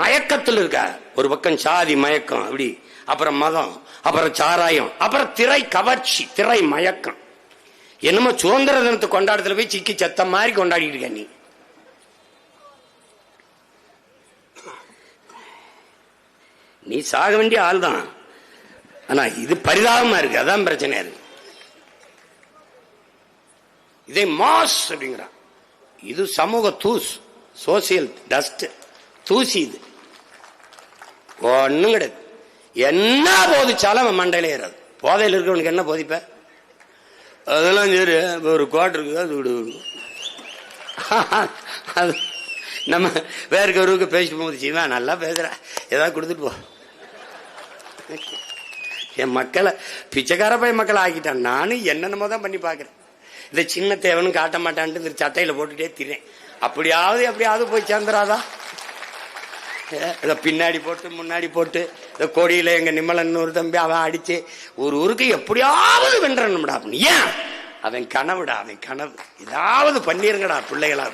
மயக்கத்தில் இருக்க. ஒரு பக்கம் சாதி மயக்கம், அப்படி அப்புறம் மதம், அப்புறம் சாராயம், அப்புறம் திரை கவர்ச்சி, திரை மயக்கம். என்னமோ சுதந்திர தினத்தை கொண்டாடத்துல போய் சிக்கி செத்த மாதிரி கொண்டாடிட்டு இருக்க நீ. நீ சாக வேண்டிய ஆள் தான். ஆனா இது பரிதாபமா இருக்கு. அதான் பிரச்சனை. இருக்கு இதே மாஸ் அப்படிங்கிறான். இது சமூக தூஸ், சோசியல் டஸ்ட், தூசி. இது ஒண்ணும் கிடையாது. என்ன போதிச்சாலும் அவன் மண்டையில ஏறாது. போதையில் இருக்கிறவனுக்கு என்ன போதிப்ப? அதெல்லாம் சரி, ஒரு கோட் இருக்குது, அது விடு. அது நம்ம வேற ஒருவருக்கு பேசிட்டு போது செய்வேன், நல்லா பேசுற, ஏதாவது கொடுத்துட்டு போ. என் மக்களை பிச்சைக்கார பையன் மக்களை ஆக்கிட்டான். நானும் என்னென்னமோ தான் பண்ணி பாக்குறேன். இந்த சின்ன தேவனும் காட்ட மாட்டான்ட்டு சட்டையில போட்டுட்டே திறேன். அப்படியாவது போய் சேர்ந்துராதா? இதை பின்னாடி போட்டு முன்னாடி போட்டு இந்த கொடியில எங்க நிம்மலன் ஒரு தம்பி அவன் அடிச்சு ஒரு ஊருக்கு எப்படியாவது வென்றணும்டா. ஏன்? அவன் கனவுடா, அவன் கனவு. ஏதாவது பண்ணிருங்கடா பிள்ளைகளா.